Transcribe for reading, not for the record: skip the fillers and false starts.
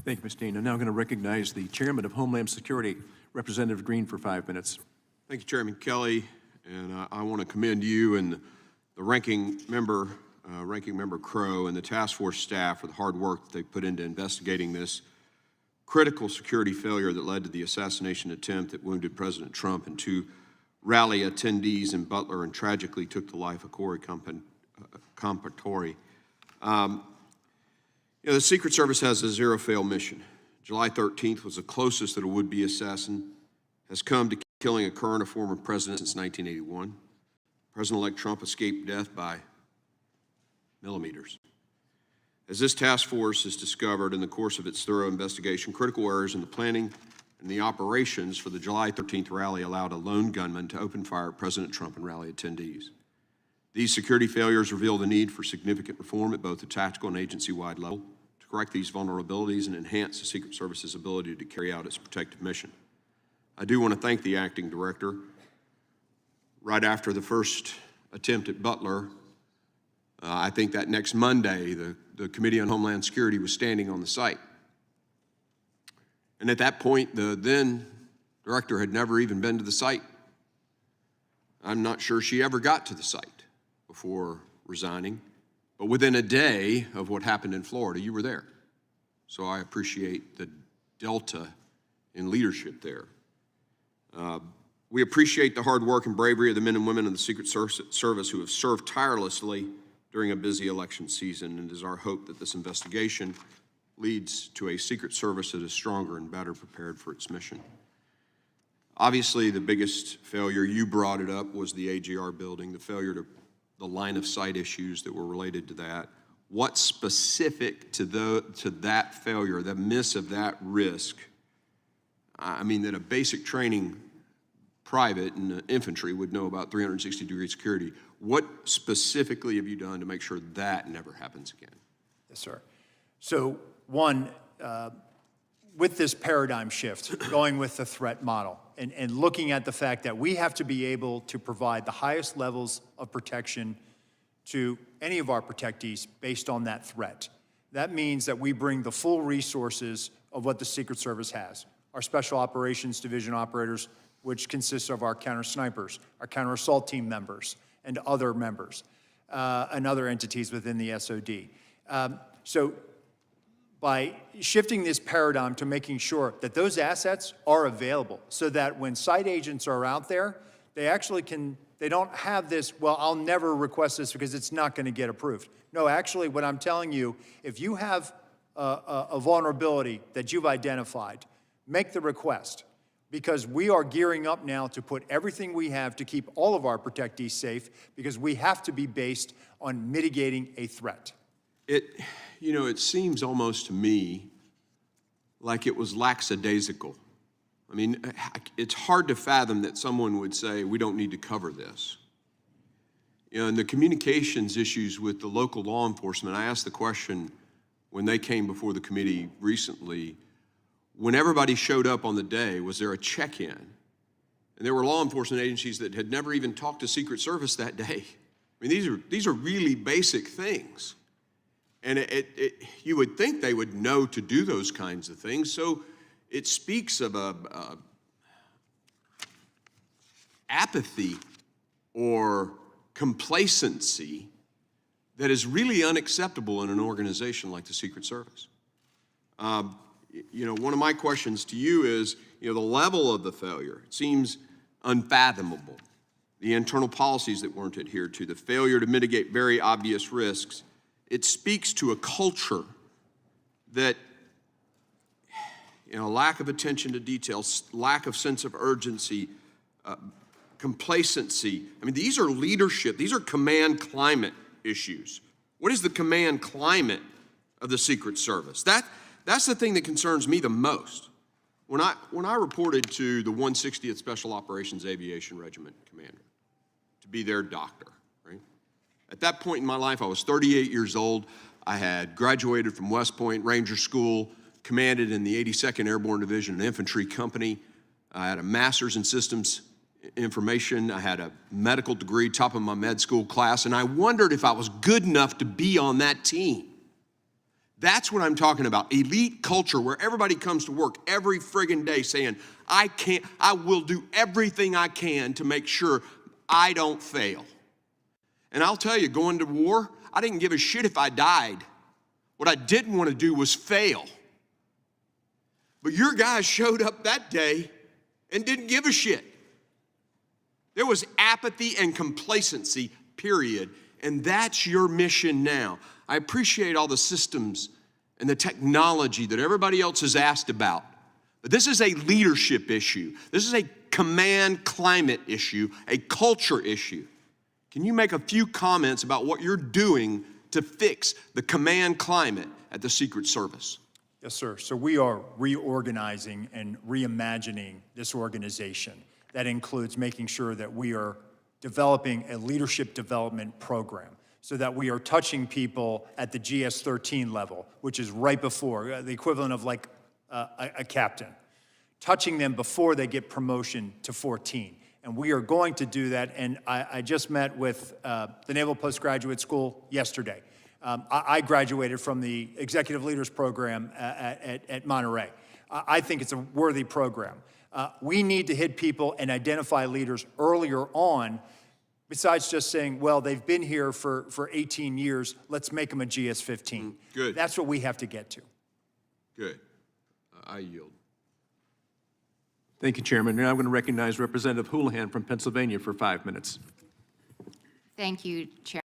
Thank you, Mr. Dean. I'm now going to recognize the Chairman of Homeland Security, Representative Green, for 5 minutes. Thank you, Chairman Kelly, and I want to commend you and the ranking member Crow and the task force staff for the hard work that they put into investigating this critical security failure that led to the assassination attempt that wounded President Trump and 2 rally attendees in Butler and tragically took the life of Corey Compatore. The Secret Service has a zero-fail mission. July 13th was the closest that a would-be assassin has come to killing a current or former president since 1981. President-elect Trump escaped death by millimeters. As this task force has discovered in the course of its thorough investigation, critical errors in the planning and the operations for the July 13th rally allowed a lone gunman to open fire at President Trump and rally attendees. These security failures reveal the need for significant reform at both the tactical and agency-wide level to correct these vulnerabilities and enhance the Secret Service's ability to carry out its protective mission. I do want to thank the acting director. Right after the first attempt at Butler, I think that next Monday, the Committee on Homeland Security was standing on the site. And at that point, the then director had never even been to the site. I'm not sure she ever got to the site before resigning. But within a day of what happened in Florida, you were there. So I appreciate the delta in leadership there. We appreciate the hard work and bravery of the men and women of the Secret Service who have served tirelessly during a busy election season, and it is our hope that this investigation leads to a Secret Service that is stronger and better prepared for its mission. Obviously, the biggest failure, you brought it up, was the AGR building, the failure to the line of sight issues that were related to that. What's specific to that failure, the miss of that risk? I mean, that a basic training private in the infantry would know about 360-degree security. What specifically have you done to make sure that never happens again? Yes, sir. So one, with this paradigm shift, going with the threat model and looking at the fact that we have to be able to provide the highest levels of protection to any of our protectees based on that threat. That means that we bring the full resources of what the Secret Service has. Our Special Operations Division operators, which consists of our counter snipers, our counter assault team members, and other members, and other entities within the SOD. So by shifting this paradigm to making sure that those assets are available so that when site agents are out there, they actually they don't have this, well, I'll never request this because it's not going to get approved. No, actually, what I'm telling you, if you have a vulnerability that you've identified, make the request, because we are gearing up now to put everything we have to keep all of our protectees safe, because we have to be based on mitigating a threat. It seems almost to me like it was lackadaisical. I mean, it's hard to fathom that someone would say, we don't need to cover this. And the communications issues with the local law enforcement, I asked the question when they came before the committee recently, when everybody showed up on the day, was there a check-in? And there were law enforcement agencies that had never even talked to Secret Service that day. I mean, these are really basic things. And you would think they would know to do those kinds of things. So it speaks of apathy or complacency that is really unacceptable in an organization like the Secret Service. One of my questions to you is, the level of the failure. It seems unfathomable. The internal policies that weren't adhered to, the failure to mitigate very obvious risks. It speaks to a culture that, lack of attention to details, lack of sense of urgency, complacency. I mean, these are leadership, these are command climate issues. What is the command climate of the Secret Service? That's the thing that concerns me the most. When I reported to the 160th Special Operations Aviation Regiment commander to be their doctor, right? At that point in my life, I was 38 years old. I had graduated from West Point Ranger School, commanded in the 82nd Airborne Division, an infantry company. I had a master's in systems information. I had a medical degree, top of my med school class, and I wondered if I was good enough to be on that team. That's what I'm talking about. Elite culture where everybody comes to work every friggin' day saying, I will do everything I can to make sure I don't fail. And I'll tell you, going to war, I didn't give a shit if I died. What I didn't want to do was fail. But your guys showed up that day and didn't give a shit. There was apathy and complacency, period. And that's your mission now. I appreciate all the systems and the technology that everybody else has asked about. But this is a leadership issue. This is a command climate issue, a culture issue. Can you make a few comments about what you're doing to fix the command climate at the Secret Service? Yes, sir. So we are reorganizing and reimagining this organization. That includes making sure that we are developing a leadership development program so that we are touching people at the GS-13 level, which is right before, the equivalent of like a captain, touching them before they get promotion to 14. And we are going to do that. And I just met with the Naval Postgraduate School yesterday. I graduated from the Executive Leaders Program at Monterey. I think it's a worthy program. We need to hit people and identify leaders earlier on, besides just saying, well, they've been here for 18 years, let's make them a GS-15. Good. That's what we have to get to. Good. I yield. Thank you, Chairman. Now I'm going to recognize Representative Houlihan from Pennsylvania for 5 minutes. Thank you, Chair.